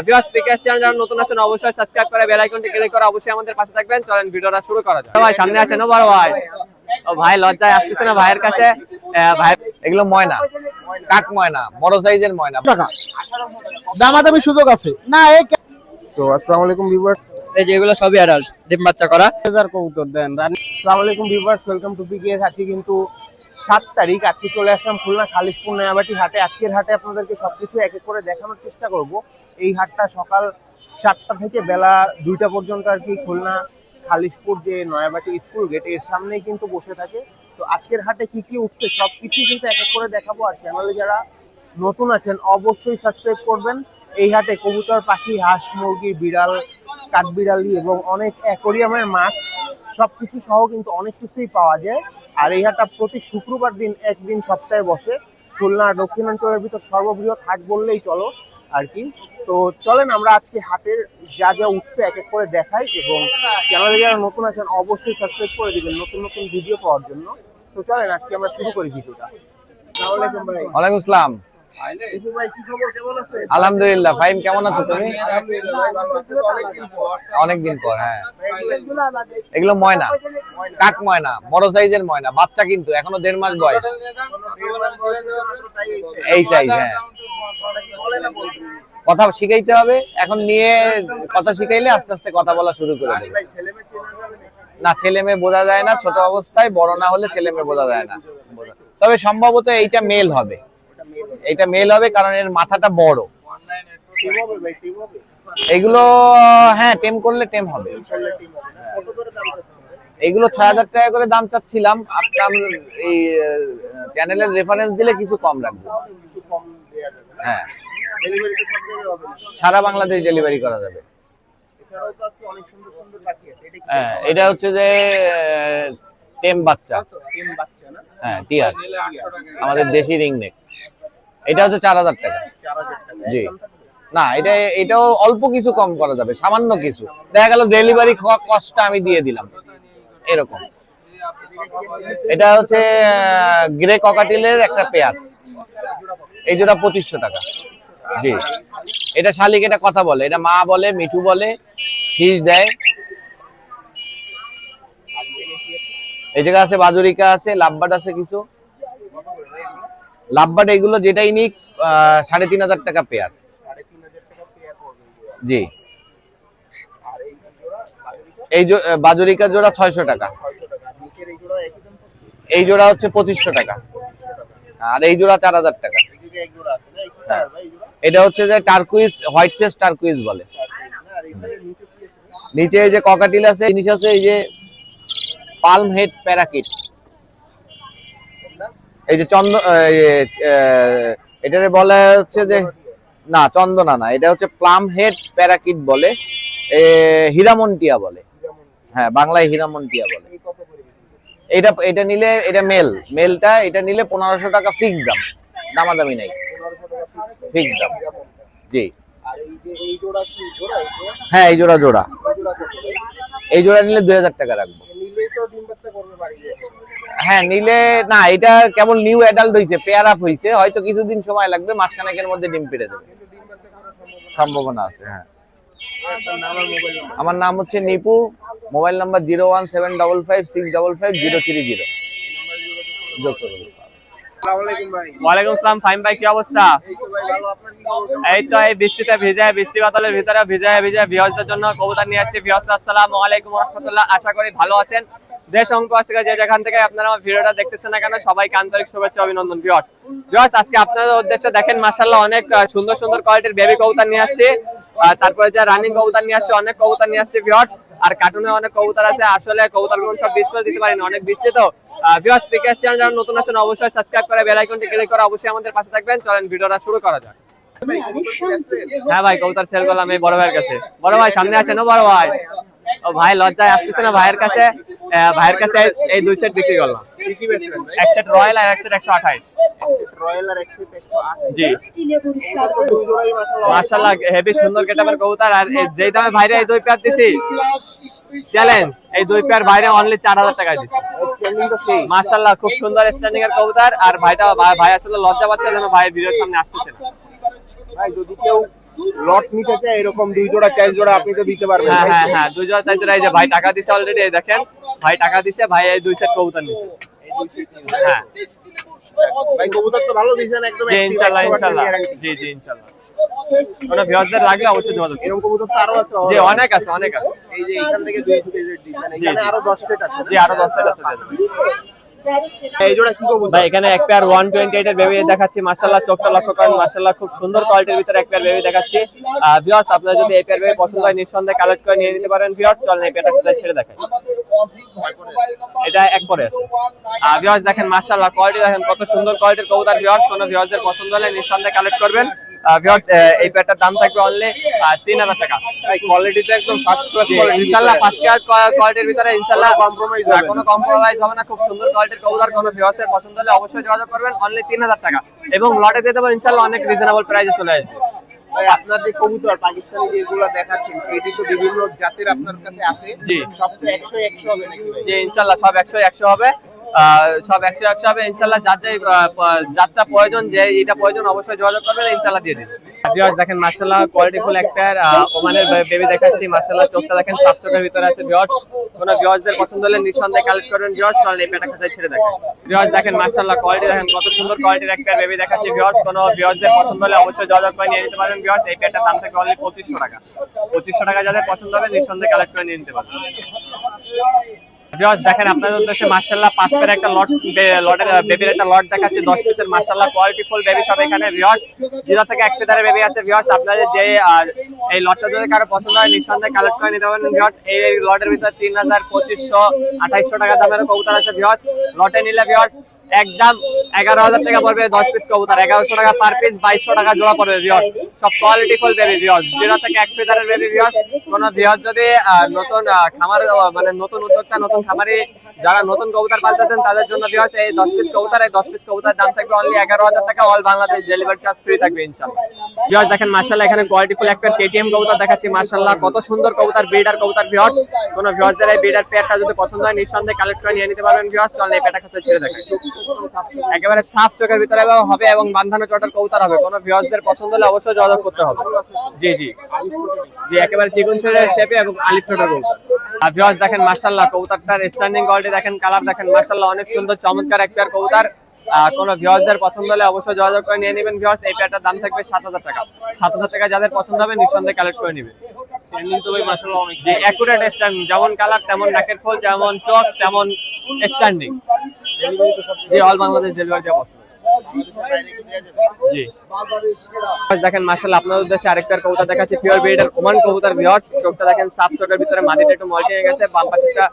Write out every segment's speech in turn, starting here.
Viewers পিকেএস channel যারা নতুন আছেন অবশ্যই সাবস্ক্রাইব করে বেল আইকনটি ক্লিক করে অবশ্যই আমাদের পাশে থাকবেন। চলেন ভিডিওটা শুরু করা যাক। ভাই সামনে আসেন বড় ভাই। ও ভাই লজ্জায় আসতেছে না ভাইয়ের কাছে। ভাই এগুলো ময়না, কাক ময়না, বড় সাইজের ময়না। টাকা দামাদামি সুযোগ আছে না। তো আসসালামু আলাইকুম ভিউয়ার, এই যে এগুলো সবই অ্যাডাল্ট ডিম বাচ্চা করা। কবুতর দেন। আসসালামু আলাইকুম ভিউয়ার্স, ওয়েলকাম টু পিকেএস। আজকে কিন্তু 7 তারিখ। আজকে চলে আসলাম খুলনা খালিশপুর নয়াবাটি হাটে। আজকের হাটে আপনাদেরকে সবকিছু এক এক করে দেখানোর চেষ্টা করব। এই হাটটা সকাল 7টা থেকে বেলা 2টা পর্যন্ত আর কি খুলনা খালিশপুর যে নয়াবাটি স্কুল গেট এর সামনেই কিন্তু বসে থাকে। তো আজকের হাটে কি কি উঠছে সবকিছু কিন্তু এক এক করে দেখাবো। আর চ্যানেলে যারা নতুন আছেন অবশ্যই সাবস্ক্রাইব করবেন। এই হাটে কবুতর, পাখি, হাঁস, মুরগি, বিড়াল, কাঠবিড়ালি এবং অনেক অ্যাকোরিয়ামের মাছ সবকিছু সহ কিন্তু অনেক কিছুই পাওয়া যায়। আর এই হাটটা প্রতি শুক্রবার দিন একদিন সপ্তাহে বসে। খুলনা দক্ষিণাঞ্চলের ভিতর সর্ববৃহৎ হাট বললেই চলো আর কি। তো চলেন আমরা আজকে হাটের যা যা উঠছে এক এক করে দেখাই, এবং চ্যানেলে যারা নতুন আছেন অবশ্যই সাবস্ক্রাইব করে দিবেন নতুন নতুন ভিডিও পাওয়ার জন্য। তো চলেন আজকে আমরা শুরু করি ভিডিওটা। আসসালামু আলাইকুম ভাই। ওয়ালাইকুম আসসালাম। ইকু ভাই কি খবর, কেমন আছেন? আলহামদুলিল্লাহ। ফাইম কেমন আছো তুমি? অনেকদিন পর। হ্যাঁ, এগুলো ময়না, কাক ময়না, বড় সাইজের ময়না, বাচ্চা কিন্তু এখনো 1.5 মাস বয়স। এই সাইজ। হ্যাঁ, কথা শিখাইতে হবে এখন, নিয়ে কথা শিখাইলে আস্তে আস্তে কথা বলা শুরু করে দেবে। না, ছেলে মেয়ে বোঝা যায় না ছোট অবস্থায়, বড় না হলে ছেলে মেয়ে বোঝা যায় না। তবে সম্ভবত এইটা মেল হবে, এইটা মেল হবে কারণ এর মাথাটা বড়। এগুলো হ্যাঁ টেম করলে টেম হবে। এগুলো 6000 টাকা করে দাম চাচ্ছিলাম। আপনার এই চ্যানেলের রেফারেন্স দিলে কিছু কম রাখবো। হ্যাঁ, সারা বাংলাদেশ ডেলিভারি করা যাবে। হ্যাঁ, এটা হচ্ছে যে টেম বাচ্চা। হ্যাঁ, টিয়ার, আমাদের দেশি রিংনেক। এটা হচ্ছে 4000 টাকা। জি না, এটাও অল্প কিছু কম করা যাবে, সামান্য কিছু। দেখা গেল ডেলিভারি কস্টটা আমি দিয়ে দিলাম এরকম। এটা হচ্ছে গ্রে ককাটিলের একটা পেয়ার। এই জোড়া 2500 টাকা। জি, এটা শালিক, এটা কথা বলে, এটা মা বলে, মিঠু বলে, শীষ দেয়। এই জায়গা আছে বাজুরিকা আছে, লাভবাট আছে কিছু। লাভবাট এগুলো যেটাই নিক 3500 টাকা পেয়ার। জি, এই বাজুরিকা জোড়া 600 টাকা। এই জোড়া হচ্ছে 2500 টাকা। আর এই জোড়া 4000 টাকা। এটা হচ্ছে যে টার্কুইজ, হোয়াইট ফেস টার্কুইজ বলে। নিচে এই যে ককাটিল আছে, জিনিস আছে এই যে পালম হেড প্যারাকিট। এই যে এটারে বলা হচ্ছে যে না চন্দনা না, এটা হচ্ছে প্লাম হেড প্যারাকিট বলে, হীরামন্টিয়া বলে। হ্যাঁ, বাংলায় হীরামন্টিয়া বলে। এটা নিলে, এটা মেলটা, এটা নিলে 1500 টাকা ফিক্স দাম, দামাদামি নাই, ফিক্স দাম। জি, হ্যাঁ এই জোড়া জোড়া, এই জোড়া নিলে 2000 টাকা রাখবো। হ্যাঁ নিলে না, এটা কেবল নিউ অ্যাডাল্ট হইছে, পেয়ার আপ হইছে, হয়তো কিছুদিন সময় লাগবে, মাসখানেকের মধ্যে ডিম পেড়ে দেবে, সম্ভাবনা আছে। হ্যাঁ, আমার নাম হচ্ছে নিপু। Mobile number 017555655 030। ওয়ালাইকুম আসসালাম ফাহিম ভাই, কি অবস্থা? এই তো এই বৃষ্টিতে ভিজে, বৃষ্টি বাদলের ভিতরে ভিজে ভিউয়ার্সদের জন্য কবুতর নিয়ে আসছে। ভিউয়ার্স আসসালামু আলাইকুম ওয়া রাহমাতুল্লাহ। আশা করি ভালো আছেন। দেশ ও প্রবাস থেকে যে যেখান থেকে আপনারা আমার ভিডিওটা দেখতেছেন না কেন, সবাইকে আন্তরিক শুভেচ্ছা অভিনন্দন। ভিউয়ার্স আজকে আপনাদের উদ্দেশ্যে দেখেন মাশাআল্লাহ অনেক সুন্দর সুন্দর কোয়ালিটির বেবি কবুতর নিয়ে আসছে। তারপরে যে রানিং কবুতর নিয়ে আসছে, অনেক কবুতর নিয়ে আসছে ভিউয়ার্স। আর কার্টুনে অনেক কবুতর আছে। আসলে কবুতরগুলো সব ডিসপ্লে দিতে পারিনি, অনেক বৃষ্টি তো। ভিউয়ার্স পিকেএস চ্যানেল যারা নতুন আছেন অবশ্যই সাবস্ক্রাইব করে বেল আইকনটি ক্লিক করে অবশ্যই আমাদের পাশে থাকবেন। চলেন ভিডিওটা শুরু করা যাক। হ্যাঁ ভাই, কবুতর সেল করলাম এই বড় ভাইয়ের কাছে। বড় ভাই সামনে আসেন। ও বড় ভাই, ও ভাই লজ্জায় আসতেছে না ভাইয়ের কাছে। ভাইয়ের কাছে এই 2 সেট বিক্রি করলাম। এক সেট রয়্যাল আর এক সেট 128। জি মাশাআল্লাহ, হেভি সুন্দর গেটআপের কবুতর। আর যেই দামে ভাইরে এই 2 পেয়ার দিছি, চ্যালেঞ্জ, এই 2 পেয়ার ভাইরে অনলি 4000 টাকায় দিছি। মাশাআল্লাহ খুব সুন্দর স্ট্যান্ডিং এর কবুতর। আর ভাই আসলে লজ্জা পাচ্ছে যেন ভাই ভিডিওর সামনে আসতেছে না। ভাই যদি কেউ লট নিতে চায় এরকম 2 জোড়া 4 জোড়া আপনি তো দিতে পারবেন। হ্যাঁ হ্যাঁ হ্যাঁ, 2 জোড়া 4 জোড়া। এই যে ভাই টাকা দিছে অলরেডি, এই দেখেন ভাই টাকা দিছে, ভাই এই 2 সেট কবুতর নিছে। হ্যাঁ ভাই কবুতর তো ভালো দিয়েছেন একদম। জি ইনশাআল্লাহ ইনশাআল্লাহ, জি জি ইনশাআল্লাহ। কোনো ভিউয়ারদের লাগলে অবশ্যই যোগাযোগ করুন। এরকম কবুতর তো আরো আছে। জি অনেক আছে, অনেক আছে। এই যে এখান থেকে 2 থেকে দিয়েছেন, এখানে আরো 10 সেট আছে। জি আরো 10 সেট আছে। এই জোড়া কি কবুতর? ভাই এখানে এক পেয়ার 128 এর বেবি দেখাচ্ছি, মাশাআল্লাহ চোখটা লক্ষ্য করেন, মাশাআল্লাহ খুব সুন্দর কোয়ালিটির ভিতরে এক পেয়ার বেবি দেখাচ্ছি। ভিউয়ার্স আপনারা যদি এই পেয়ার বেবি পছন্দ হয় নিঃসন্দেহে কালেক্ট করে নিয়ে নিতে পারেন। ভিউয়ার্স চলেন এই পেয়ারটা কোথায় ছেড়ে দেখাই। এটা এক পরে আছে। ভিউয়ার্স দেখেন মাশাআল্লাহ কোয়ালিটি দেখেন কত সুন্দর কোয়ালিটির কবুতর। ভিউয়ার্স কোন ভিউয়ারদের পছন্দ হলে নিঃসন্দেহে কালেক্ট করবেন। ভিউয়ার্স এই পেয়ারটার দাম থাকবে অনলি 3000 টাকা। ভাই কোয়ালিটিতে একদম ফার্স্ট ক্লাস কোয়ালিটি ইনশাআল্লাহ ফার্স্ট ক্লাস কোয়ালিটির ভিতরে ইনশাআল্লাহ কম্প্রোমাইজ হবে না, কোনো কম্প্রোমাইজ হবে না। খুব সুন্দর কোয়ালিটির কবুতর, কোনো ভিউয়ার্সের পছন্দ হলে অবশ্যই যোগাযোগ করবেন। অনলি 3000 টাকা এবং লটে দিয়ে দেবো ইনশাআল্লাহ অনেক রিজনেবল প্রাইসে চলে আসবে। ভাই আপনার যে কবুতর পাকিস্তানি যেগুলো দেখাচ্ছেন এটি তো বিভিন্ন জাতের আপনার কাছে আছে। জি। সব তো 100 100 হবে নাকি ভাই? যে ইনশাআল্লাহ সব 100 100 হবে। সব 100 100 হবে ইনশাআল্লাহ। যার যে যাত্রা প্রয়োজন, যে এটা প্রয়োজন অবশ্যই যোগাযোগ করবেন, ইনশাআল্লাহ দিয়ে দিন। ভিউয়ার্স দেখেন মাশাআল্লাহ কোয়ালিটিফুল এক পেয়ার ওমানের বেবি দেখাচ্ছি, মাশাআল্লাহ চোখটা দেখেন সাফ চোখের ভিতরে আছে। ভিউয়ার্স কোন ভিউয়ার্সদের পছন্দ হলে নিঃসন্দেহে কালেক্ট করবেন। ভিউয়ার্স চলেন এই পেয়ারটা কোথায় ছেড়ে দেখেন। ভিউয়ার্স দেখেন মাশাআল্লাহ কোয়ালিটি দেখেন কত সুন্দর কোয়ালিটির এক পেয়ার বেবি দেখাচ্ছি। ভিউয়ার্স কোন ভিউয়ার্সদের পছন্দ হলে অবশ্যই যোগাযোগ করে নিয়ে নিতে পারেন। ভিউয়ার্স এই পেয়ারটার দাম থাকে অনলি 2500 টাকা। 2500 টাকা যাদের পছন্দ হবে নিঃসন্দেহে কালেক্ট করে নিয়ে নিতে পারেন। ভিউয়ার্স দেখেন আপনাদের উদ্দেশ্যে মাশাআল্লাহ 5 পেয়ার একটা লটের বেবির একটা লট দেখাচ্ছি 10 পিসের মাশাআল্লাহ কোয়ালিটিফুল বেবি সব এখানে। ভিউয়ার্স 0 থেকে 1 পেয়ারের বেবি আছে। ভিউয়ার্স আপনাদের যে এই লটটা যদি কারো পছন্দ হয় নিঃসন্দেহে কালেক্ট করে নিতে পারেন। ভিউয়ার্স এই লটের ভিতরে 3000 2500 2800 টাকা দামের কবুতর আছে। ভিউয়ার্স লটে নিলে ভিউয়ার্স একদম 11000 টাকা পড়বে 10 পিস কবুতর, 1100 টাকা পার পিস, 2200 টাকা জোড়া পড়বে। ভিউয়ার্স সব কোয়ালিটিফুল বেবি। ভিউয়ার্স 0 থেকে 1 পেয়ারের বেবি। ভিউয়ার্স কোন ভিউয়ার্স যদি নতুন খামার মানে নতুন উদ্যোক্তা নতুন খামারি যারা নতুন কবুতর পালতেছেন তাদের জন্য ভিউয়ার্স এই 10 পিস কবুতর, এই 10 পিস কবুতরের দাম থাকবে অনলি 11000 টাকা। All Bangladesh delivery charge free থাকবে ইনশাআল্লাহ। ভিউয়ার্স দেখেন মাশাআল্লাহ এখানে কোয়ালিটিফুল একটা কেটিএম কবুতর দেখাচ্ছি, মাশাআল্লাহ কত সুন্দর কবুতর, ব্রিডার কবুতর। ভিউয়ার্স কোন ভিউয়ার্সদের এই ব্রিডার পেয়ারটা যদি পছন্দ হয় নিঃসন্দেহে কালেক্ট করে নিয়ে নিতে পারবেন। ভিউয়ার্স চলেন এই পেয়ারটা কাছে ছেড়ে দেখাই। একেবারে সাফ চোখের ভিতরে হবে এবং বাঁধানো চটার কবুতর হবে। কোন ভিউয়ার্সদের পছন্দ হলে অবশ্যই যোগাযোগ করতে হবে। জি জি জি একেবারে চিকন ছেড়ের শেপে এবং আলিফ চটার কবুতর। আর ভিউয়ার্স দেখেন মাশাআল্লাহ কবুতরটার স্ট্যান্ডিং কোয়ালিটি দেখেন, কালার দেখেন, মাশাআল্লাহ অনেক সুন্দর চমৎকার এক পেয়ার কবুতর। কোন ভিউয়ার্সদের পছন্দ হলে অবশ্যই যোগাযোগ করে নিয়ে নেবেন। ভিউয়ার্স এই পেয়ারটার দাম থাকবে 7000 টাকা। 7000 টাকা যাদের পছন্দ হবে নিঃসন্দেহে কালেক্ট করে নেবেন। স্ট্যান্ডিং তো ভাই মাশাআল্লাহ অনেক জি একুরেট স্ট্যান্ডিং, যেমন কালার তেমন নাকের ফুল, যেমন চোখ তেমন স্ট্যান্ডিং। জি অল বাংলাদেশ ডেলিভারি দেওয়া পসিবল। জি দেখেন মাশাআল্লাহ আপনাদের উদ্দেশ্যে আরেকটা কবুতর দেখাচ্ছি, পিওর ব্রিডের ওমান কবুতর। ভিউয়ার্স চোখটা দেখেন সাফ চোখের ভিতরে, মাদিটা একটু মল্টি হয়ে গেছে, বাম পাশেটা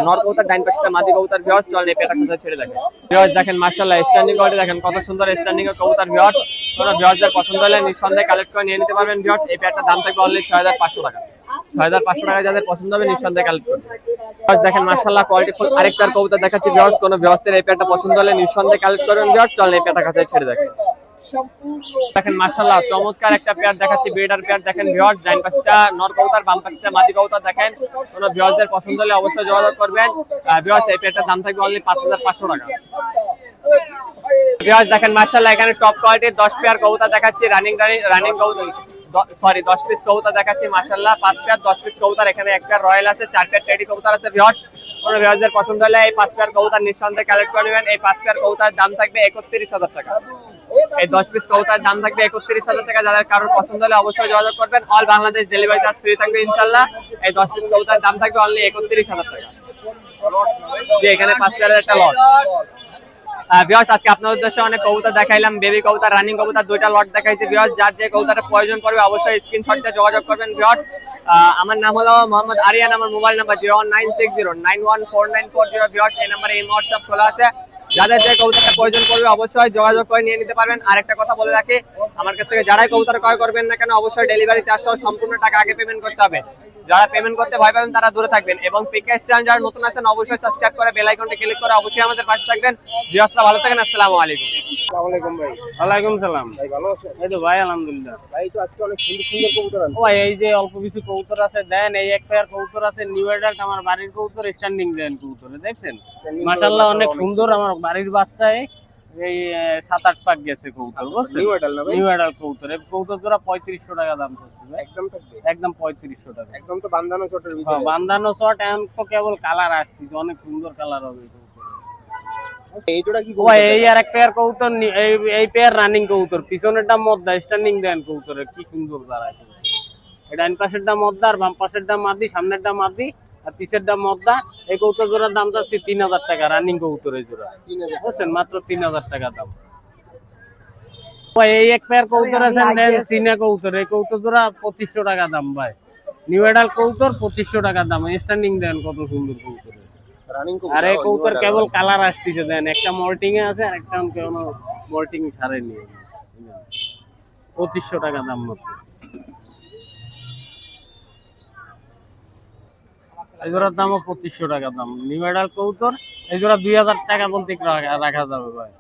নর কবুতর, ডান পাশেটা মাদি কবুতর। ভিউয়ার্স চলেন এই পেয়ারটা কোথায় ছেড়ে দেখেন। ভিউয়ার্স দেখেন মাশাআল্লাহ স্ট্যান্ডিং কোয়ালিটি দেখেন কত সুন্দর স্ট্যান্ডিং এর কবুতর। ভিউয়ার্স কোন ভিউয়ার্সদের পছন্দ হলে নিঃসন্দেহে কালেক্ট করে নিয়ে নিতে পারবেন। ভিউয়ার্স এই পেয়ারটার দাম থাকবে অনলি 6500 টাকা। 6500 টাকা যাদের পছন্দ হবে নিঃসন্দেহে কালেক্ট করবেন। ভিউয়ার্স দেখেন মাশাআল্লাহ কোয়ালিটিফুল আরেকটা কবুতর দেখাচ্ছি। ভিউয়ার্স কোন ভিউয়ার্সদের এই পেয়ারটা পছন্দ হলে নিঃসন্দেহে কালেক্ট করবেন। ভিউয়ার্স চলেন এই পেয়ারটা কাছে ছেড়ে দেখেন। দেখেন মাশাআল্লাহ চমৎকার একটা পেয়ার দেখাচ্ছি, ব্রিডার পেয়ার দেখেন। ভিউয়ার্স ডান পাশটা নর কবুতর, বাম পাশটা মাদি কবুতর দেখেন। কোন ভিউয়ার্সদের পছন্দ হলে অবশ্যই যোগাযোগ করবেন। ভিউয়ার্স এই পেয়ারটার দাম থাকবে অনলি 5500 টাকা। ভিউয়ার্স দেখেন মাশাআল্লাহ এখানে টপ কোয়ালিটির 10 পেয়ার কবুতর দেখাচ্ছি, রানিং কবুতর, সরি 10 পিস কবুতর দেখাচ্ছি মাশাআল্লাহ। 5 পেয়ার 10 পিস কবুতর, এখানে এক পেয়ার রয়্যাল আছে, 4 পেয়ার টেডি কবুতর আছে। ভিউয়ার্স কোন ভিউয়ার্সদের পছন্দ হলে এই 5 পেয়ার কবুতর নিঃসন্দেহে কালেক্ট করে নেবেন। এই 5 পেয়ার কবুতরের দাম থাকবে 31000 টাকা। এই 10 পিস কবুতরের দাম থাকবে 31000 টাকা। যাদের কারোর পছন্দ হলে অবশ্যই যোগাযোগ করবেন। All Bangladesh delivery charge free থাকবে ইনশাআল্লাহ। এই 10 পিস কবুতরের দাম থাকবে অনলি 31000 টাকা। যে এখানে 5 পেয়ারের একটা লট। ভিউয়ার্স আজকে আপনাদের উদ্দেশ্যে অনেক কবুতর দেখাইলাম, বেবি কবুতর, রানিং কবুতর, দুইটা লট দেখাইছি। ভিউয়ার্স যার যে কবুতরের প্রয়োজন পড়বে অবশ্যই স্ক্রিনশট দিয়ে যোগাযোগ করবেন। ভিউয়ার্স আমার নাম হলো মোহাম্মদ আরিয়ান, আমার মোবাইল নাম্বার 01960914940। ভিউয়ার্স এই নম্বরে এই হোয়াটসঅ্যাপ খোলা আছে। যাদের যে কবুতরের প্রয়োজন পড়বে অবশ্যই যোগাযোগ করে নিয়ে নিতে পারবেন। আরেকটা কথা বলে রাখি, আমার কাছ থেকে যারাই কবুতর ক্রয় করবেন না কেন অবশ্যই ডেলিভারি চার্জ সহ সম্পূর্ণ টাকা আগে পেমেন্ট করতে হবে। যারা পেমেন্ট করতে ভয় পাবেন তারা দূরে থাকবেন এবং পিকেএস চ্যানেল যারা নতুন আছেন অবশ্যই সাবস্ক্রাইব করে বেল আইকনটি ক্লিক করে অবশ্যই আমাদের পাশে থাকবেন। ভিউয়ার্সরা ভালো থাকেন, আসসালামু আলাইকুম। আসসালামু আলাইকুম ভাই। ওয়ালাইকুম সালাম। ভাই ভালো আছেন? এই তো ভাই আলহামদুলিল্লাহ। ভাই তো আজকে অনেক সুন্দর সুন্দর কবুতর আনছেন। ও ভাই এই যে অল্প কিছু কবুতর আছে দেন, এই এক পেয়ার কবুতর আছে নিউ অ্যাডাল্ট, আমার বাড়ির কবুতর, স্ট্যান্ডিং দেন কবুতর দেখছেন মাশাআল্লাহ অনেক সুন্দর, আমার বাড়ির বাচ্চায় এই 7-8 পাক গেছে কবুতর, বুঝছেন? নিউ অ্যাডাল না ভাই? নিউ অ্যাডাল্ট কবুতর। এই কবুতর জোড়া 3500 টাকা দাম চাচ্ছি ভাই। একদম থাকবে, একদম 3500 টাকা। একদম তো বান্ধানো চটের হ্যাঁ, ভিতরে। বান্ধানো শট এখন তো কেবল কালার আসছে, অনেক সুন্দর কালার হবে এই কবুতরের। এই জোড়া কি ভাই এই আর এক পেয়ার কবুতর এই পেয়ার রানিং কবুতর, পিছনেরটা মদ্দা, স্ট্যান্ডিং দেন কবুতরের কি সুন্দর দাঁড়ায়। এটা ডান পাশেরটা মদ্দা আর বাম পাশেরটা মাদি, সামনেরটা মাদি আর পিছেরটা মদ্দা। এই কবুতর জোড়ার দাম চাচ্ছি 3000 টাকা, রানিং কবুতর এই জোড়া, 3000 বুঝছেন? মাত্র 3000 টাকা দাম। ভাই এই এক পেয়ার কবুতর আছেন দেন চীনা কবুতর, এই কবুতর জোড়া 2500 টাকা দাম ভাই। নিউ অ্যাডাল কবুতর 2500 টাকা দাম, স্ট্যান্ডিং দেন কত সুন্দর কবুতর। রানিং আর এই কবুতর কেবল কালার আসতেছে দেন, একটা মল্টিং এ আছে আর একটা কোনো মল্টিং ছাড়েনি। 2500 টাকা দাম মাত্র। এই জোড়ার দামও 2500 টাকা দাম, নিউ অ্যাডাল কবুতর। এই জোড়া 2000 টাকা বলতে রাখা যাবে ভাই।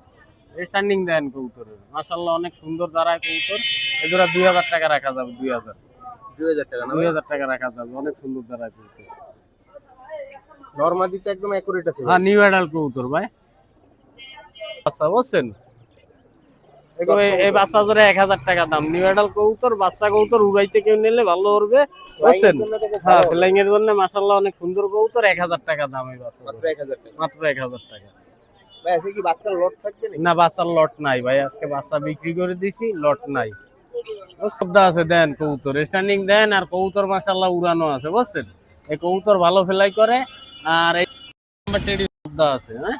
স্ট্যান্ডিং দেন কবুতরের, মাশাআল্লাহ অনেক সুন্দর দাঁড়ায় কবুতর। এই জোড়া 2000 টাকা রাখা যাবে, 2000 টাকা না? 2000 টাকা রাখা যাবে, অনেক সুন্দর দাঁড়ায় কবুতর। নরমাদিতে একদম অ্যাকুরেট আছে। হ্যাঁ, নিউ অ্যাডাল কবুতর ভাই। আচ্ছা, বুঝছেন? এই বাচ্চা জোড়া 1000 টাকা দাম, নিউ অ্যাডাল কবুতর। বাচ্চা কবুতর উড়াইতে কেউ নিলে ভালো করবে, বুঝছেন? হ্যাঁ, ফ্লাইং এর জন্য মাশাআল্লাহ অনেক সুন্দর কবুতর। 1000 টাকা দাম এই বাচ্চা, মাত্র 1000 টাকা। মাত্র 1000 টাকা। ভাই আছে কি বাচ্চার লট থাকবে নাকি? না, বাচ্চার লট নাই ভাই, আজকে বাচ্চা বিক্রি করে দিছি, লট নাই। সবদা আছে দেন কবুতর, স্ট্যান্ডিং দেন। আর কবুতর মাশাআল্লাহ উড়ানো আছে, বুঝছেন? এই কবুতর ভালো ফ্লাই করে। আর এই টেডি সবদা আছে, হ্যাঁ,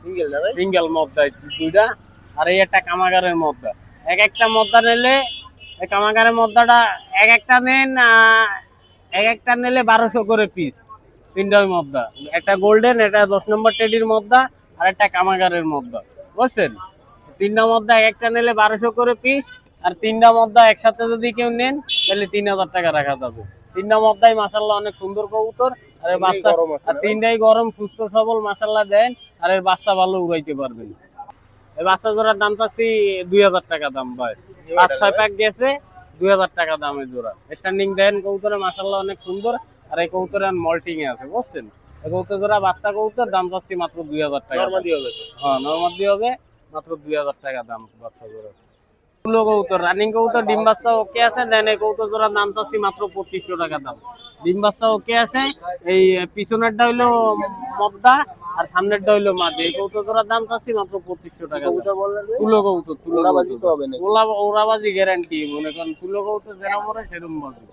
সিঙ্গেল না ভাই? সিঙ্গেল মদ্দা দুইটা। আর এই একটা কামাগারের মদ্দা। এক একটা মদ্দা নিলে, এই কামাগারের মদ্দাটা এক একটা নেন, এক একটা নিলে 1200 করে পিস। তিনটাই মদ্দা, একটা গোল্ডেন, এটা 10 নম্বর টেডির মদ্দা আর একটা কামাগারের মদ্দা, বুঝছেন? তিনটা মদ্দা এক একটা নিলে 1200 করে পিস। আর তিনটা মদ্দা একসাথে যদি কেউ নেন তাহলে 3000 টাকা রাখা যাবে। তিনটা মদ্দাই মাশাআল্লাহ অনেক সুন্দর কবুতর। আর এর বাচ্চা, আর তিনটাই গরম, সুস্থ সবল মাশাআল্লাহ দেন। আর এর বাচ্চা ভালো উড়াইতে পারবেন। এই বাচ্চা জোড়ার দাম চাচ্ছি 2000 টাকা দাম ভাই। 5-6 প্যাক গেছে, 2000 টাকা দামের জোড়া। স্ট্যান্ডিং দেন কবুতরে মাশাআল্লাহ অনেক সুন্দর। আর এই কবুতরে মল্টিং এ আছে, বুঝছেন? এই কবুতর জোড়া বাচ্চা কবুতর, দাম চাচ্ছি মাত্র 2000 টাকা। নরমাদি হবে তো? হ্যাঁ, নরমাদি হবে, মাত্র 2000 টাকা দাম বাচ্চা জোড়া। তুলো কবুতর, রানিং কবুতর, ডিম বাচ্চা ওকে আছে দেন। এই কবুতর জোড়ার দাম চাচ্ছি মাত্র 2500 টাকা দাম। ডিম বাচ্চা ওকে আছে। এই পিছনেরটা হইলো মদ্দা আর সামনেরটা হইলো মাদি। এই কবুতর জোড়ার দাম চাচ্ছি মাত্র 2500 টাকা দাম। কবুতর বললেন যে তুলো কবুতর, তুলো ওড়াবাজি কবুতর। তো হবে নাকি? ওড়াবাজি গ্যারান্টি, মনে করেন তুলো কবুতর যেরকম মরে সেরকম বাজি।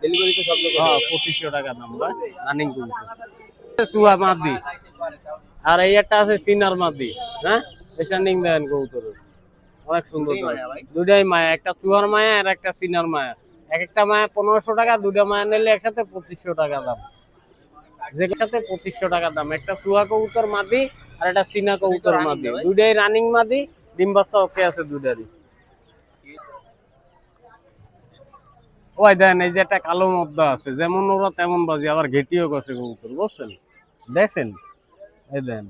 ডেলিভারি তো সব লোক হ্যাঁ, 2500 টাকা দাম ভাই, রানিং কবুতর। সুয়া মাদি। আর এই একটা আছে সিনার মাদি, হ্যাঁ, স্ট্যান্ডিং দেন কবুতরের, অনেক সুন্দর। দুটাই মায়া, একটা চুয়ার মায়া আর একটা সিনার মায়া। এক একটা মায়া 1500 টাকা, দুটা মায়া নিলে একসাথে 2500 টাকা দাম। যেটাতে 2500 টাকা দাম। একটা চুয়া কবুতর মাদি আর একটা সিনা কবুতর মাদি, দুটাই রানিং মাদি। ডিম বাচ্চা ওকে আছে দুটারই। ওই দেন এই যে একটা কালো মদ্দা আছে, যেমন ওরা তেমন বাজি, আবার ঘেটিও করছে কবুতর, বুঝছেন? দেখছেন? এই দেন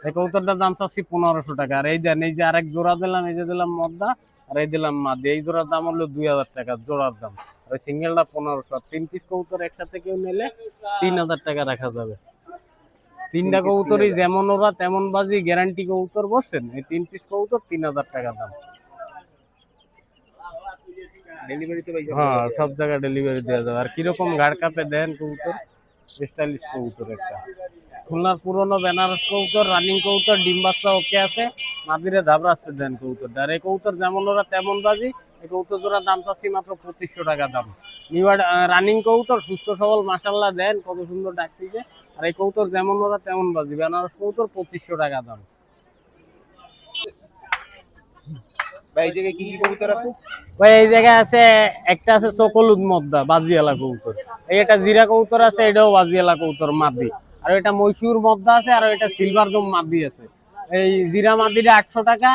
এই কবুতরটার দাম চাচ্ছি 1500 টাকা। আর এই দেন এই যে আরেক জোড়া দিলাম, এই যে দিলাম মদ্দা আর এই দিলাম মাদি। এই জোড়ার দাম হলো 2000 টাকা জোড়ার দাম। আর সিঙ্গেলটা 1500। 3 পিস কবুতর একসাথে কেউ নিলে 3000 টাকা রাখা যাবে। তিনটা কবুতরই যেমন ওরা তেমন বাজি, গ্যারান্টি কবুতর, বুঝছেন? এই 3 পিস কবুতর 3000 টাকা দাম। ডেলিভারি তো ভাই হ্যাঁ, সব জায়গায় ডেলিভারি দেওয়া যাবে। আর কিরকম ঘাড় কাপে দেন কবুতর, স্টাইলিশ কবুতর একটা। খুলনার পুরনো বেনারস কবুতর, রানিং কবুতর, ডিম বাচ্চা ওকে আছে, মাদিরে ধাবড়াচ্ছে দেন কবুতর। আর এই কবুতর যেমন ওরা তেমন বাজি। এই কবুতর জোড়ার দাম চাচ্ছি মাত্র 2500 টাকা দাম। রানিং কবুতর, সুস্থ সবল মাশাআল্লাহ দেন, কত সুন্দর ডাকতেছে। আর এই কবুতর যেমন ওরা তেমন বাজি, বেনারস কবুতর 2500 টাকা দাম। ভাই এই জায়গায় কি কি কবুতর আছে? ভাই এই জায়গায় আছে, একটা আছে সকলুদ মদ্দা বাজিয়ালা কবুতর। এই একটা জিরা কবুতর আছে, এটাও বাজিয়ালা কবুতর মাদি। আর এটা মৈশুর মদ্দা আছে, আর এটা সিলভার দম মাদি আছে। এই জিরা মাদিটা 800 টাকা,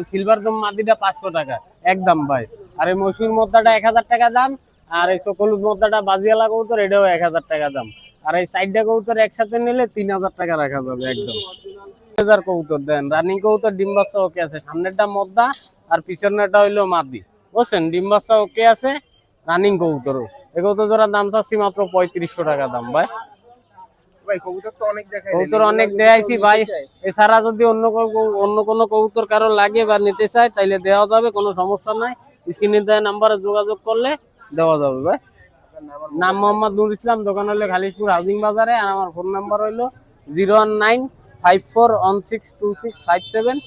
সিলভার দম মাদিটা 500 টাকা একদম ভাই। আর এই মৈশুর মদ্দাটা 1000 টাকা দাম। আর এই সকলুদ মদ্দাটা বাজিয়ালা কবুতর, এটাও 1000 টাকা দাম। আর এই সাইডটা কবুতর একসাথে নিলে 3000 টাকা রাখা যাবে একদম। 1000 কবুতর দেন, রানিং কবুতর, ডিম বাচ্চা ওকে আছে। সামনেরটা মদ্দা আর পিছনেরটা হইলো মাদি, বুঝছেন? ডিম বাচ্চা ওকে আছে, রানিং কবুতর। এই কবুতর জোড়ার দাম চাচ্ছি মাত্র 3500 টাকা দাম ভাই। ভাই কবুতর তো অনেক দেখাই কবুতর অনেক দেখাইছি ভাই, এছাড়া যদি অন্য কোনো কবুতর কারো লাগে বা নিতে চায় তাইলে দেওয়া যাবে, কোনো সমস্যা নাই। স্ক্রিনে দেওয়া নাম্বারে যোগাযোগ করলে দেওয়া যাবে ভাই। নাম মোহাম্মদ নুর ইসলাম, দোকান হলো খালিশপুর হাউজিং বাজারে, আর আমার ফোন নাম্বার হইলো 01954162657।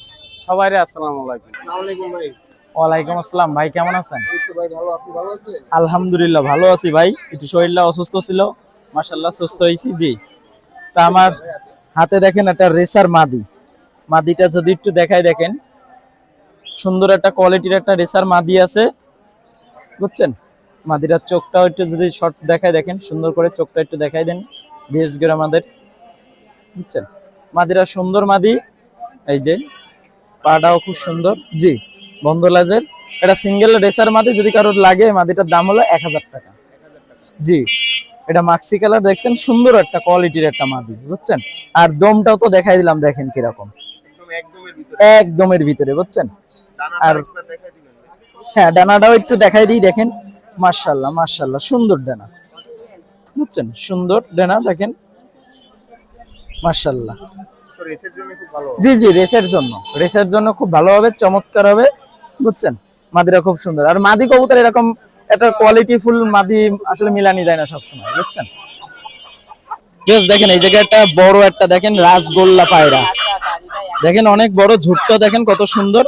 সবাইরে আসসালামু আলাইকুম। আসসালামু আলাইকুম ভাই। ওয়ালাইকুম আসসালাম ভাই, কেমন আছেন? এই তো ভাই ভালো, আপনি ভালো আছেন? আলহামদুলিল্লাহ ভালো আছি ভাই, একটু শরীরটা অসুস্থ ছিল, মাশাআল্লাহ সুস্থ হয়েছি। জি, তা আমার হাতে দেখেন একটা রেসার মাদি, মাদিটা যদি একটু দেখাই দেখেন, সুন্দর একটা কোয়ালিটির একটা রেসার মাদি আছে, বুঝছেন? মাদিটার চোখটাও একটু যদি শর্ট দেখাই দেখেন, সুন্দর করে চোখটা একটু দেখাই দেন, বেশ করে আমাদের, বুঝছেন? মাদিরা সুন্দর মাদি, এই যে পাটাও খুব সুন্দর। জি, বন্ধ লাজের এটা সিঙ্গেল রেসার মাদি, যদি কারোর লাগে মাদিটার দাম হলো 1000 টাকা। জি, এটা মাক্সি কালার দেখছেন, সুন্দর একটা কোয়ালিটির একটা মাদি, বুঝছেন? আর দমটাও তো দেখাই দিলাম, দেখেন কিরকম, একদমের ভিতরে, বুঝছেন? আর হ্যাঁ, ডানাটাও একটু দেখাই দিই, দেখেন মাশাআল্লাহ মাশাআল্লাহ সুন্দর ডানা, বুঝছেন? সুন্দর ডানা দেখেন মাশাআল্লাহ। তো রেসের জন্য খুব ভালো। জি জি, রেসের জন্য খুব ভালো হবে, চমৎকার হবে, বুঝছেন? মাদিরা খুব সুন্দর। আর মাদি কবুতর এরকম একটা কোয়ালিটি ফুল মাদি আসলে মিলানি যায় না সবসময়, বুঝছেন? বেশ দেখেন এই জায়গায় একটা বড় একটা দেখেন রাজগোল্লা পায়রা, দেখেন অনেক বড়, ঝুটটা দেখেন কত সুন্দর,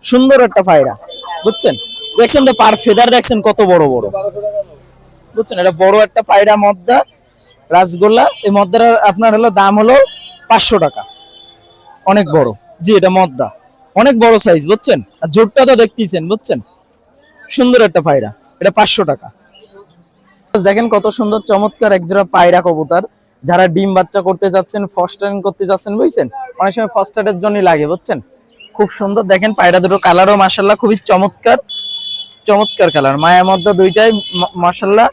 সুন্দর একটা পায়রা, বুঝছেন? দেখছেন তো পার ফেদার দেখছেন কত বড় বড়, বুঝছেন? এটা বড় একটা পায়রা মদ্দা রাজগোল্লা। এই মদ্দার আপনার হলো দাম হলো 500 টাকা, অনেক বড়। জি, এটা মদ্দা, অনেক বড় সাইজ, বুঝছেন? আর জোরটা তো দেখতেছেন, বুঝছেন? সুন্দর একটা পায়রা, এটা 500 টাকা। দেখেন কত সুন্দর চমৎকার একজোড়া পায়রা কবুতর, যারা ডিম বাচ্চা করতে যাচ্ছেন, ফস্টারিং করতে যাচ্ছেন, বুঝছেন? অনেক সময় ফস্টারের জন্যই লাগে, বুঝছেন? খুব সুন্দর দেখেন পায়রা দুটো, কালারও মাশাআল্লাহ খুবই চমৎকার, চমৎকার কালার, মায়া মদ্দা দুইটাই মাশাআল্লাহ,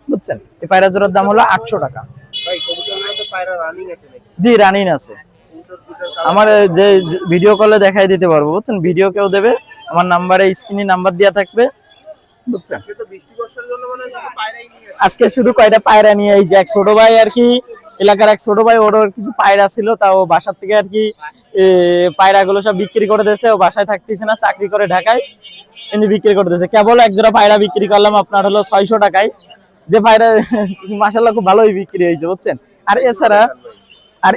বুঝছেন? এই পায়রা জোড়ার দাম হলো 800 টাকা। ভাই কবুতরগুলো তো পায়রা রানিং আছে নাকি? জি, রানিং আছে। আমার যে ভিডিও কলে দেখাই দিতে পারবো, বুঝছেন? ভিডিও কেউ দেবে, আমার নাম্বারে স্ক্রিনে নাম্বার দেওয়া থাকবে, বুঝছেন? আজকে তো বৃষ্টি বর্ষার জন্য মানে শুধু পায়রাই নিয়ে আজকে শুধু কয়টা পায়রা নিয়ে, এই যে এক ছোট ভাই আর কি, এলাকার এক ছোট ভাই, ওর কিছু পায়রা ছিল, তাও বাসার থেকে আর কি পায়রা গুলো সব বিক্রি করে দিয়েছে, ও বাসায় থাকতেছে না, চাকরি করে ঢাকায়, কিন্তু বিক্রি করে দিয়েছে। কেবল এক জোড়া পায়রা বিক্রি করলাম আপনার হলো 600 টাকায়, যে পায়রা মাশাআল্লাহ খুব ভালোই বিক্রি হয়েছে, বুঝছেন? আর এছাড়া আর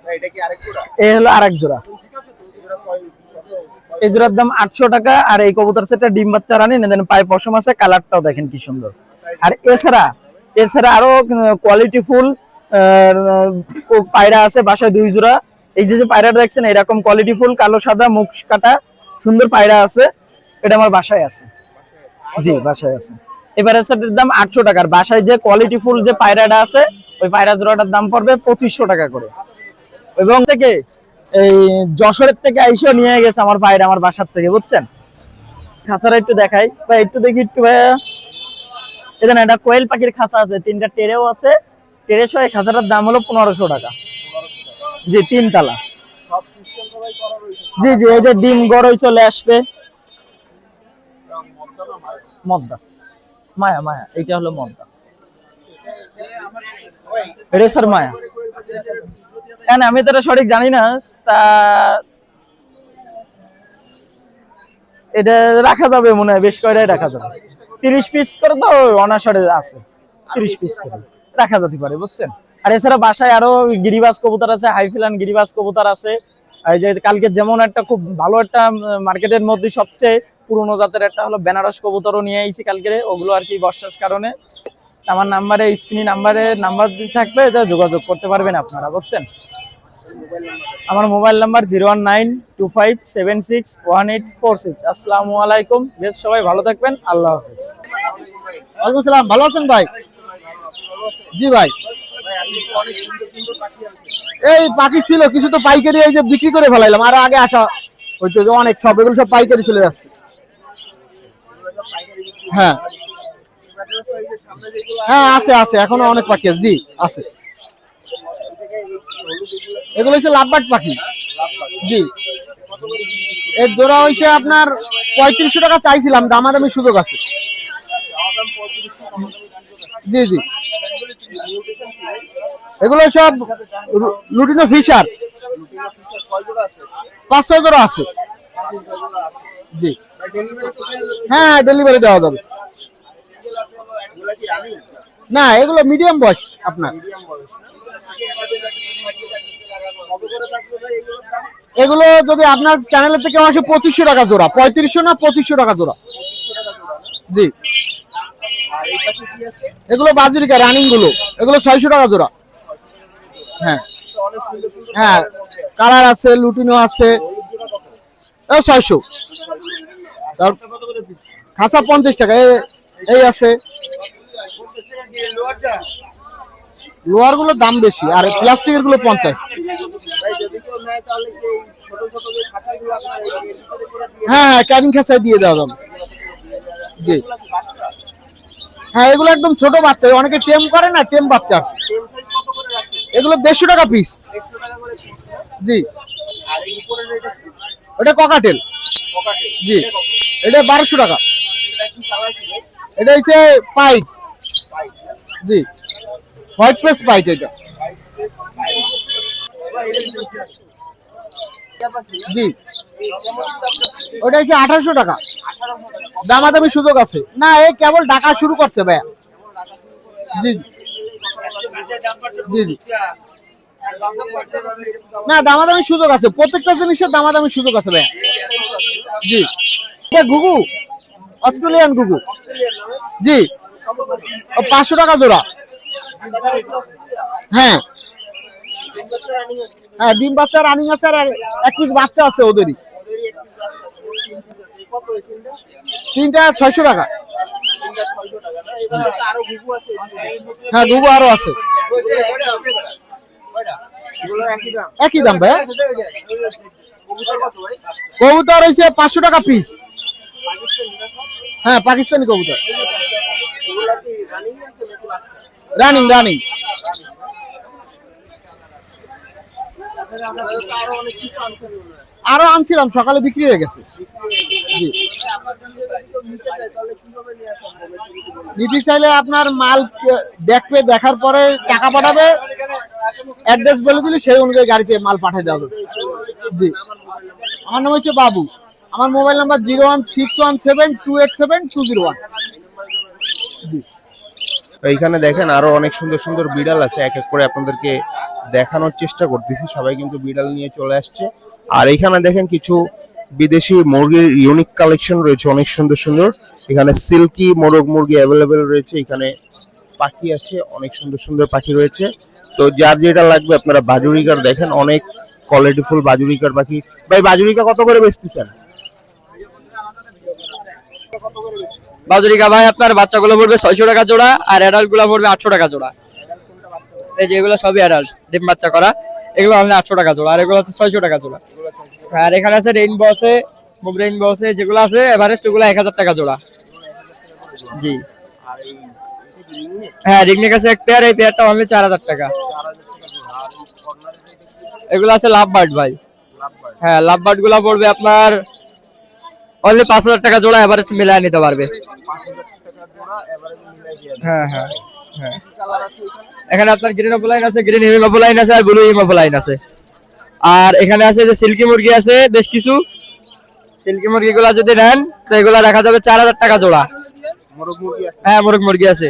ভাই এটা কি আরেক জোড়া? এ হলো আরেক জোড়া, এটা কয় এই জোড়ার দাম 800 টাকা। আর এই কবুতর সেটটা ডিম বাচ্চা রানি, দেন পায়ে পশম আছে, কালারটাও দেখেন কি সুন্দর। আর এছাড়া আরো কোয়ালিটি ফুল পায়রা আছে বাসায় 2 জোড়া। এই যে পায়রাটা দেখছেন, এরকম কোয়ালিটি ফুল কালো সাদা মুখ কাটা সুন্দর পায়রা আছে, এটা আমার বাসায় আছে। জি, বাসায় আছে। এবারে সেটার দাম 800 টাকা। আর বাসায় যে কোয়ালিটি ফুল যে পায়রাটা আছে, ওই পায়রা জোড়াটার দাম পড়বে 2500 টাকা করে। এবং থেকে এই যশোরের থেকে আইসা নিয়ে গেছে আমার পায়রা আমার বাসার থেকে, বুঝছেন? খাঁচাটা একটু দেখাই ভাই, একটু দেখি একটু ভাইয়া। এখানে একটা কোয়েল পাখির খাঁচা আছে, 3টা টেরেও আছে, টেরে সহ খাঁচাটার দাম হলো 1500 টাকা। জি, 3 তালা। সব সিস্টেম তো ভাই করা রয়েছে। জি জি, এই যে ডিম গড়ই চলে আসবে, মদ্দা মায়া, মায়া এইটা হলো মদ্দা, রেসার মায়া। হ্যাঁ, আমি তো এটা সঠিক জানি না, তা এটা রাখা যাবে মনে হয়, বেশ কয়টাই রাখা যাবে, 30 পিস করে তো অনাসারে আছে, 30 পিস করে রাখা যেতে পারে, বুঝছেন? আর এছাড়া বাসায় আরো গিরিবাজ কবুতর আছে, হাইফিলান গিরিবাজ কবুতর আছে। আর যে কালকে যেমন একটা খুব ভালো একটা মার্কেটের মধ্যে সবচেয়ে পুরনো জাতের একটা হলো বেনারস কবুতরও নিয়ে আইছি কালকে, ওগুলো আর কি বর্ষার কারণে। আমার নাম্বারে স্ক্রিনে নাম্বার থাকবে, এটা যোগাযোগ করতে পারবেন আপনারা, বুঝছেন? আমার মোবাইল নাম্বার 01925761846। আসসালামু আলাইকুম, বেশ সবাই ভালো থাকবেন, আল্লাহ হাফেজ। ওয়ালাইকুম সালাম, ভালো আছেন ভাই? জি ভাই, ভাই আপনি তো অনেক সুন্দর সুন্দর পাখি আনছেন। এই পাখি ছিল কিছু, তো পাইকারি এই যে বিক্রি করে ফেলাইলাম, আরো আগে আসা হইতো যে অনেক, সব এগুলো সব পাইকারি চলে যাচ্ছে। হ্যাঁ এবারে তো এই যে সামনে যেগুলো হ্যাঁ, আছে আছে, এখনো অনেক পাখি আছে। জি, আছে। এগুলো হচ্ছে লাভবার্ড পাখি। জি, এর জোড়া হয়েছে আপনার 3500 টাকা চাইছিলাম, দামাদামি সুযোগ আছে। জি জি, এগুলো সব লুটিনো ফিশার, 5-6 জোড়া আছে। জি হ্যাঁ, ডেলিভারি দেওয়া যাবে। না, এগুলো মিডিয়াম বয়স আপনার। এগুলো যদি আপনার চ্যানেলের থেকে আসে 2500 টাকা জোড়া, 3500 না 2500 টাকা জোড়া। জি, এগুলো বাজরিকা রানিং গুলো, এগুলো 600 টাকা জোড়া। হ্যাঁ হ্যাঁ, কালার আছে, লুটিনো আছে, 600। খাসা 50 টাকা। এই আছে, লোয়ার গুলোর দাম বেশি, আর প্লাস্টিকের গুলো 50। হ্যাঁ হ্যাঁ, ক্যারিং খাঁচায় দিয়ে দেওয়া যাবে। জি হ্যাঁ, এগুলো একদম ছোট বাচ্চা, অনেকে টেম করে না, টেম বাচ্চা। এগুলো 150 টাকা পিস। জি, ওটা ককাটেল। জি, এটা 1200 টাকা। এটা হচ্ছে পাইট। জি, হোয়াইট প্রেস পাইট এটা। জি, ওটা হচ্ছে 1800 টাকা। দামাদামি সুযোগ আছে না, এ কেবল ডাকা শুরু করছে ভাইয়া। জি জি জি, না দামাদামি সুযোগ আছে, প্রত্যেকটা জিনিসের দামাদামি সুযোগ আছে ভাইয়া। জি, এটা ঘুঘু, অস্ট্রেলিয়ান ঘুঘু। জি, 500 টাকা জোড়া। হ্যাঁ হ্যাঁ, ডিম বাচ্চা রানিং আছে, আর এক পিস বাচ্চা আছে ওদেরই। তিনটা 600 টাকা। হ্যাঁ, ঘুঘু আরো আছে, একই দাম ভাই। কবুতর হয়েছে 500 টাকা পিস। হ্যাঁ, পাকিস্তানি কবুতর, রানিং রানিং। আরো আনছিলাম, সকালে বিক্রি হয়ে গেছে। জি, নিতে চাইলে আপনার মাল দেখবে, দেখার পরে টাকা পাঠাবে, অ্যাড্রেস বলে দিলে সেই অনুযায়ী গাড়িতে মাল পাঠিয়ে দেওয়া হবে। জি, আমার নাম হচ্ছে বাবু। আমার মোবাইল নাম্বার 01617287201। জি, এইখানে দেখেন আরো অনেক সুন্দর সুন্দর বিড়াল আছে, এক এক করে আপনাদেরকে দেখানোর চেষ্টা করতেছি। সবাই কিন্তু বিড়াল নিয়ে চলে আসছে। আর এইখানে দেখেন কিছু বিদেশি মুরগির ইউনিক কালেকশন রয়েছে, অনেক সুন্দর সুন্দর। এখানে সিল্কি মোরগ মুরগি অ্যাভেলেবেল রয়েছে, এখানে পাখি আছে, অনেক সুন্দর সুন্দর পাখি রয়েছে। তো যার যেটা লাগবে আপনারা বাজুরিকার দেখেন, অনেক কোয়ালিটিফুল বাজুরিকার পাখি। ভাই, বাজুরিকা কত করে বেচতেছেন? বাজরিকা ভাই আপনার বাচ্চাগুলো পড়বে 600 টাকা জোড়া, আর অ্যাডাল্ট গুলো পড়বে 800 টাকা জোড়া। এই যে এগুলো সবই অ্যাডাল্ট, ডিম বাচ্চা করা, এগুলো আমাদের 800 টাকা জোড়া, আর এগুলো হচ্ছে 600 টাকা জোড়া। আর এখানে আছে রেইনবো আছে, রেইনবো আছে, যেগুলো আছে এভারেস্ট, ওগুলো 1000 টাকা জোড়া। জি হ্যাঁ, রিংনেক আছে এক পেয়ার, এই পেয়ারটা অনলি 4000 টাকা। এগুলো আছে লাভ বার্ড ভাই। হ্যাঁ, লাভ বার্ড গুলো পড়বে আপনার অনলি 5000 টাকা জোড়া, এভারেস্ট মিলায় নিতে পারবে। হ্যাঁ হ্যাঁ হ্যাঁ, এখানে আপনার গ্রিন অফলাইন আছে, গ্রিন হিমোফলাইন আছে, আর ব্লু হিমোফলাইন আছে। আর এখানে আছে যে সিল্কি মুরগি আছে বেশ কিছু। সিল্কি মুরগিগুলো যদি নেন তো এগুলো রাখা যাবে 4000 টাকা জোড়া। হ্যাঁ, মোরগ মুরগি আছে।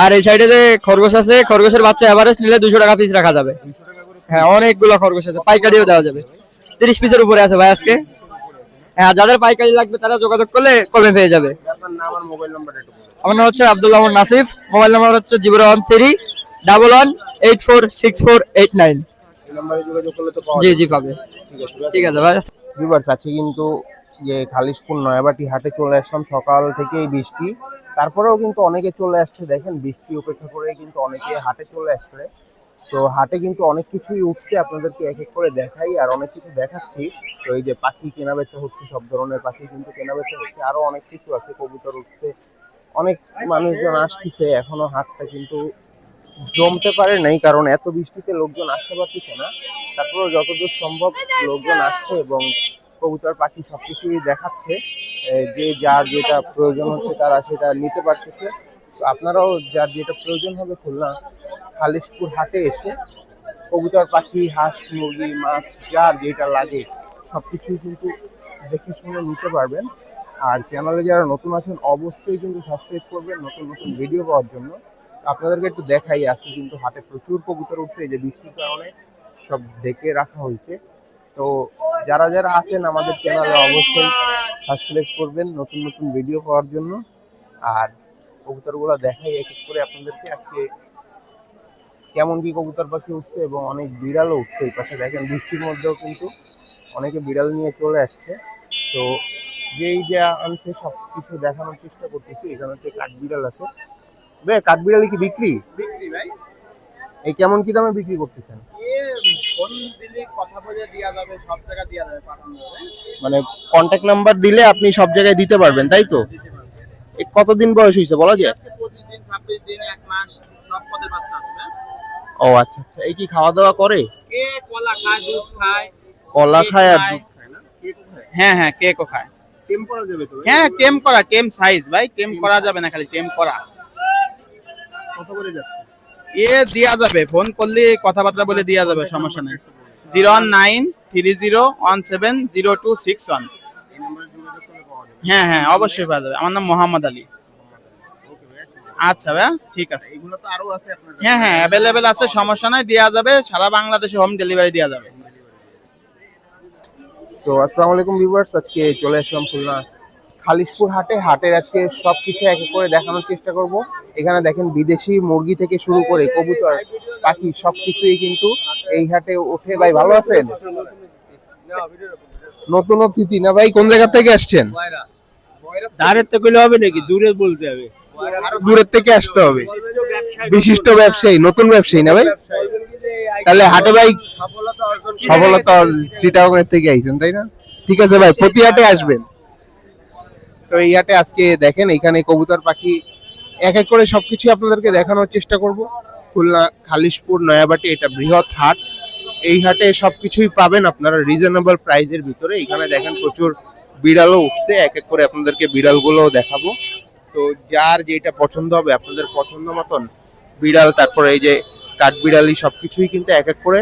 আর এই সাইডে যে খরগোশ আছে, খরগোশের বাচ্চা এভারেস্ট নিলে 200 টাকা পিস রাখা যাবে। হ্যাঁ, অনেকগুলো খরগোশ আছে, পাইকারিও দেওয়া যাবে। 30 পিসের উপরে আছে ভাই আজকে। হ্যাঁ, যাদের পাইকারি লাগবে তারা যোগাযোগ করলে কমে পেয়ে যাবে। আমার নাম হচ্ছে আব্দুল রহমান নাসিফ, মোবাইল নাম্বার হচ্ছে 01311846489। জি জি, পাবে। ঠিক আছে ভাই। ভিউয়ার্স, আছে কিন্তু যে খালিশপুর নয়াবাটি হাটে চলে আসলাম, সকাল থেকেই বৃষ্টি, তারপরেও কিন্তু অনেকে চলে আসছে। দেখেন, বৃষ্টি উপেক্ষা করে কিন্তু অনেকে হাটে চলে আসছে। তো হাটে কিন্তু অনেক কিছুই উঠছে, আপনাদেরকে এক এক করে দেখাই, আর অনেক কিছু দেখাচ্ছি। তো এই যে পাখি কেনা বেচা হচ্ছে, সব ধরনের পাখি কিন্তু কেনা বেচা হচ্ছে, আরো অনেক কিছু আছে, কবুতর উঠছে, অনেক মানুষজন আসতেছে। এখনো হাটটা কিন্তু জমতে পারে নাই, কারণ এত বৃষ্টিতে লোকজন আসতে পারতেছে না। তারপরেও যতদূর সম্ভব লোকজন আসছে এবং কবুতর পাখি সবকিছুই দেখাচ্ছে। যে যার যেটা প্রয়োজন হচ্ছে তারা সেটা নিতে পারতেছে। তো আপনারাও যার যেটা প্রয়োজন হবে খুলনা খালিশপুর হাটে এসে কবুতর, পাখি, হাঁস, মুরগি, মাছ যার যেটা লাগে সবকিছুই কিন্তু দেখে শুনে নিতে পারবেন। আর চ্যানেলে যারা নতুন আছেন অবশ্যই কিন্তু সাবস্ক্রাইব করবেন নতুন নতুন ভিডিও পাওয়ার জন্য। আপনাদেরকে একটু দেখাই, আছি কিন্তু হাটে প্রচুর কবুতর উঠছে, এই যে বৃষ্টির কারণে সব ঢেকে রাখা হয়েছে। তো যারা যারা আছেন আমাদের চ্যানেলে অবশ্যই সাবস্ক্রাইব করবেন নতুন নতুন ভিডিও পাওয়ার জন্য। আর কবুতরগুলো দেখাই এক এক করে আপনাদেরকে আজকে কেমন কি কবুতর পাখি উঠছে, এবং অনেক বিড়ালও উঠছে। এই পাশে দেখেন বৃষ্টির মধ্যেও কিন্তু অনেকে বিড়াল নিয়ে চলে আসছে। তো যেই যা আনছে সব কিছু দেখানোর চেষ্টা করতেছি। এখানে হচ্ছে কাঠবিড়াল আছে। ভাই কাঠবিড়ালি কি বিক্রি? বিক্রি ভাই, এই কেমন কি দামে বিক্রি করতেছেন? ফোন দিলে কথা বলে দেওয়া যাবে, সব জায়গায় দেওয়া যাবে, পাঠানো যাবে। মানে কন্ট্যাক্ট নাম্বার দিলে আপনি সব জায়গায় দিতে পারবেন, তাই তো? এই কতদিন বয়স হয়েছে বলা যায়? 25 দিন, 26 দিন, 1 মাস, সব পদের বাচ্চা আছে না? ও আচ্ছা আচ্ছা। এই কি খাওয়া দাওয়া করে? কে কলা খায়, দুধ খায়, কলা খায় আর খায়। দুধ খায় না? হ্যাঁ হ্যাঁ, কেকও খায়। টেম করা যাবে তো? হ্যাঁ, টেম করা, টেম সাইজ ভাই, টেম করা যাবে না, খালি টেম করা। কত করে যাচ্ছে? দেয়া যাবে, ফোন করলে কথাবার্তা বলে দেয়া যাবে, সমস্যা নেই। 01930170261। হ্যাঁ হ্যাঁ, অবশ্যই পাওয়া যাবে। আমার নাম মোহাম্মদ আলী। আচ্ছা ভাইয়া, ঠিক আছে। এগুলো তো আরো আছে আপনার? হ্যাঁ হ্যাঁ, অ্যাভেলেবেল আছে, সমস্যা নাই, দেয়া যাবে। সারা বাংলাদেশে হোম ডেলিভারি দেয়া যাবে। তো আসসালামু আলাইকুম ভিউয়ার্স, আজকে চলে আসলাম খুলনা খালিশপুর হাটে। হাটের আজকে সবকিছু এক এক করে দেখানোর চেষ্টা করব। এখানে দেখেন বিদেশি মুরগি থেকে শুরু করে কবুতর, পাখি সবকিছুই কিন্তু এই হাটে ওঠে। ভাই ভালো আছেন? নতুন অতিথি না ভাই? কোন জায়গা থেকে আসছেন? ধারের তো কইলে হবে নাকি, দূরে বলতে হবে। আরো দূরের থেকে আসতে হবে। বিশিষ্ট ব্যবসায়ী, নতুন ব্যবসায়ী না ভাই? তাহলে হাটে ভাই সফলতা চিটাগং থেকে আইছেন, তাই না? ঠিক আছে ভাই, প্রতি হাটে আসবেন। তো এই হাটে আজকে দেখেন এখানে কবুতর, পাখি এক এক করে সবকিছু আপনাদেরকে দেখানোর চেষ্টা করব। খুলনা খালিশপুর নয়াবাটি, এটা বৃহৎ হাট। এই হাটে সবকিছুই পাবেন আপনারা রিজনেবল প্রাইসের ভিতরে। এখানে দেখেন প্রচুর বিড়ালও উঠছে, এক এক করে আপনাদেরকে বিড়ালগুলোও দেখাবো। তো যার যেটা পছন্দ হবে আপনাদের পছন্দ মতন বিড়াল, তারপরে এই যে কাঠবিড়ালি সবকিছুই কিন্তু এক এক করে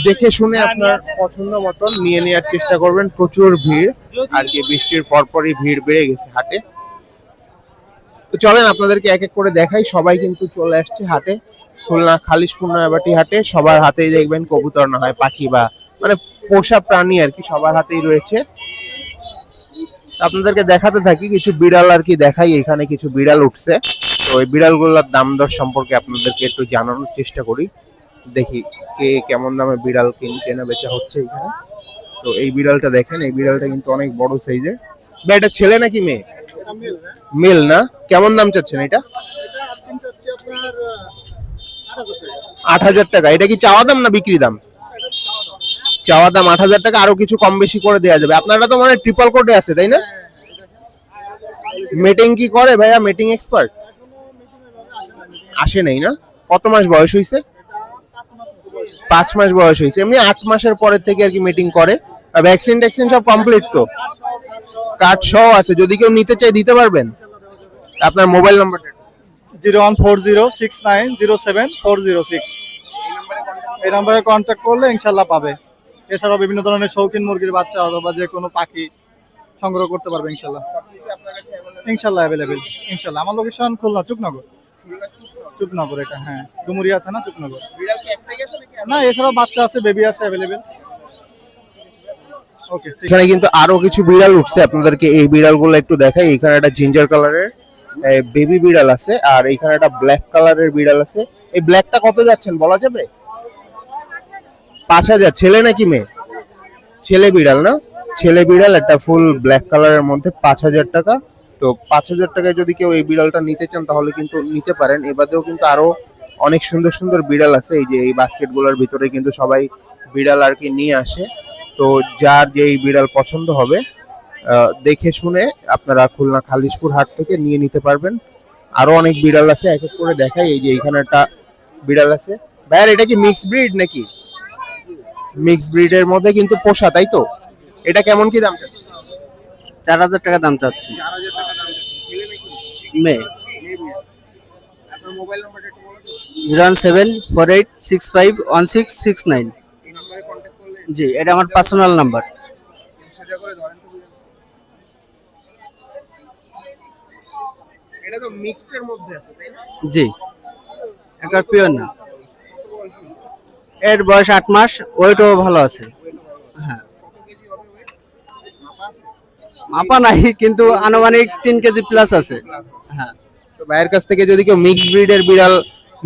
দেখে শুনে আপনার পছন্দ মতন নিয়ে নেওয়ার চেষ্টা করবেন। প্রচুর ভিড়, আর কি বৃষ্টির পরপরই ভিড় বেড়ে গেছে হাটে। তো চলেন আপনাদেরকে এক এক করে দেখাই। সবাই কিন্তু চলে আসছে হাটে, খুলনা খালিশপুর নয়াবাটি হাটে। সবার হাতেই দেখবেন কবুতর, না হয় পাখি, বা মানে পোষা প্রাণী আর কি, সবার হাতেই রয়েছে। আপনাদেরকে দেখাতে থাকি কিছু বিড়াল আর কি দেখাই। এখানে কিছু বিড়াল উঠছে, তো এই বিড়ালগুলোর দাম দর সম্পর্কে আপনাদেরকে একটু জানানোর চেষ্টা করি। দেখি কে কেমন দামে বিড়াল কেনা বেচা হচ্ছে এখানে। তো এই বিড়ালটা দেখেন, এই বিড়ালটা কিন্তু অনেক বড় সাইজের। ভাই এটা ছেলে নাকি মেয়ে? মেল না? কেমন দাম চাচ্ছেন এটা? 8,000 টাকা। এটা কি চাওয়া দাম না বিক্রি দাম? চাওয়া দাম 8,000 টাকা, আরো কিছু কম বেশি করে দেওয়া যাবে। আপনারা তো মানে ট্রিপল কোটে আছে, তাই না? মিটিং কি করে ভাইয়া? মিটিং এক্সপার্ট আসে নাই না? কত মাস বয়স হয়েছে? 5 মাস বয়স হয়েছে। এমনি 8 মাসের পরের থেকে আর কি মিটিং করে। ভ্যাকসিন ট্যাকসিন সব কমপ্লিট তো? কার্ড সহ আছে, যদি কেউ নিতে চায় দিতে পারবেন? আপনার মোবাইল নাম্বারটা? 01406907406। এই নম্বরে কন্ট্যাক্ট করলে ইনশাল্লাহ পাবে। এছাড়াও বিভিন্ন ধরনের শৌখিন মুরগির বাচ্চা অথবা যে কোনো পাখি সংগ্রহ করতে পারবে ইনশাল্লাহ। ইনশাল্লাহ অ্যাভেলেবেল ইনশাল্লাহ। আমার লোকেশন খুলনা চুকনগর। চুকনগর এটা, হ্যাঁ, ডুমুরিয়া থানা, চুকনগর। না, এছাড়াও বাচ্চা আছে, বেবি আছে অ্যাভেলেবেল। ওকে, এখানে কিন্তু আরো কিছু বিড়াল উঠছে, আপনাদেরকে এই বিড়ালগুলো একটু দেখাই। এখানে একটা জিঞ্জার কালারের বেবি বিড়াল আছে, আর এখানে একটা ব্ল্যাক কালারের বিড়াল আছে। এই ব্ল্যাকটা কত যাচ্ছেন বলা যাবে? 5,000। ছেলে নাকি মেয়ে? ছেলে বিড়াল না? ছেলে বিড়াল, একটা ফুল ব্ল্যাক কালারের মধ্যে 5,000 টাকা। তো 5,000 টাকায় যদি কেউ এই বিড়ালটা নিতে চান তাহলে কিন্তু নিতে পারেন। এবারেও কিন্তু আরো অনেক সুন্দর সুন্দর বিড়াল আছে। এই যে এই বাস্কেটগুলোর ভিতরে কিন্তু সবাই বিড়াল আর কি নিয়ে আসে। তো যার যেই বিড়াল পছন্দ হবে দেখে শুনে আপনারা খুলনা খালিশপুর হাট থেকে নিয়ে নিতে পারবেন। আরো অনেক বিড়াল আছে, এক এক করে দেখাই। এই যে এখানে একটা বিড়াল আছে। ভাইয়ার এটা কি মিক্স ব্রিড নাকি? মিক্স ব্রিডের মধ্যে কিন্তু পোষা, তাই তো? এটা কেমন কি দাম? 4,000 টাকা দাম চাচ্ছি। ছেলে নাকি মেয়ে। মোবাইল নাম্বারটা একটু বলে দিন। 07486516669। এই নম্বরে কন্ট্যাক্ট করলে জি, এটা আমার পার্সোনাল নাম্বার। সোজা করে ধরেন তো। এটা তো মিক্সড এর মধ্যে আছে তাই না? জি, একটা পিওর না। এর বয়স 8 মাস, ওয়েটও ভালো আছে। হ্যাঁ, কত কেজি হবে ওয়েট? মাপা আছে? মাপা নাই, কিন্তু আনুমানিক 3 কেজি প্লাস আছে। হ্যাঁ, তো ভাইয়ের কাছ থেকে যদি কেউ মিক্সড ব্রিডের বিড়াল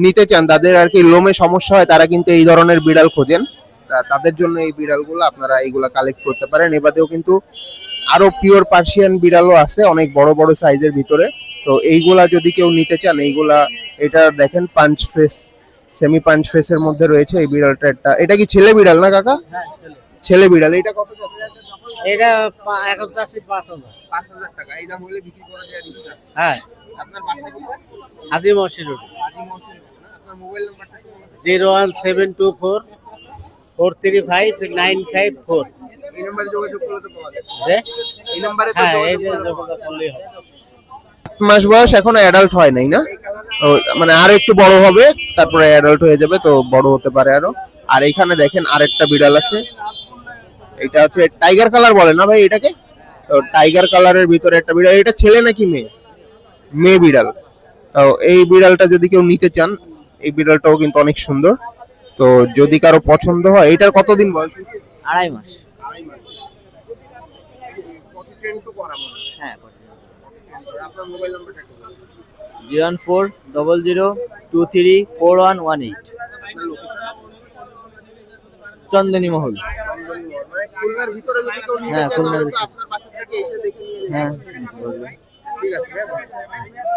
নিতে চান, তাদের আর কি লোমে সমস্যা হয়, তারা কিন্তু এই ধরনের বিড়াল খোঁজেন। তাদের জন্য এই বিড়ালগুলো আপনারা এইগুলা কালেক্ট করতে পারেন। এবারেও কিন্তু আরো পিওর পার্সিয়ান বিড়ালও আছে অনেক বড় বড় সাইজের ভিতরে। তো এইগুলা যদি কেউ নিতে চান, এইগুলা এটা দেখেন পাঞ্চ ফেস, সেমি পাঞ্চ ফেসের মধ্যে রয়েছে এই বিড়ালটা। এটা কি ছেলে বিড়াল না কাকা? ছেলে বিড়াল। এটা কত যাচ্ছে? এটা এখন চাচ্ছি 5000। 5000 টাকা। এই দাম হলে বিক্রি করা যায় দিচ্ছেন। হ্যাঁ, আপনার বাসা কোথায়? হাজি মসজিদ রোড। আজি মহসিন না? আপনার মোবাইল নাম্বারটা একটু বলে দিন। 01724435954। এই নম্বরে যোগাযোগ করলে তো পাওয়া যাবে। যে এই নম্বরে তো হ্যাঁ, এই যোগাযোগ যে করলে যোগাযোগ করলেই হবে। 8 মাস বয়স, এখনো অ্যাডাল্ট হয় নাই না? ও, মানে আর একটু বড় হবে, তারপরে অ্যাডাল্ট হয়ে যাবে, তো বড় হতে পারে আরো। আর এখানে দেখেন আরেকটা বিড়াল আছে, এটা হচ্ছে টাইগার কালার বলে না ভাই এটাকে? তো টাইগার কালারের ভিতরে একটা বিড়াল। এটা ছেলে নাকি মেয়ে? মেয়ে বিড়াল। তো এই বিড়ালটা যদি কেউ নিতে চান, এই বিড়ালটাও কিন্তু অনেক সুন্দর। তো যদি কারো পছন্দ হয়, এটার কতদিন বয়স হয়েছে? 2.5 মাস। 2.5 মাস। পটি ট্রেন তো করা মনে হয়। হ্যাঁ, আপনার মোবাইল নাম্বারটা একটু বলুন। 04000234118। আপনার লোকেশন? চন্দনী মহল। মানে খুলনার ভিতরে যদি কেউ নিতে হ্যাঁ, চায়, খুলনার তাহলে তো ভিতরে। আপনার বাসা থেকে এসে দেখে নিয়ে যেতে হ্যাঁ, পারবে। ঠিক আছে ভাই।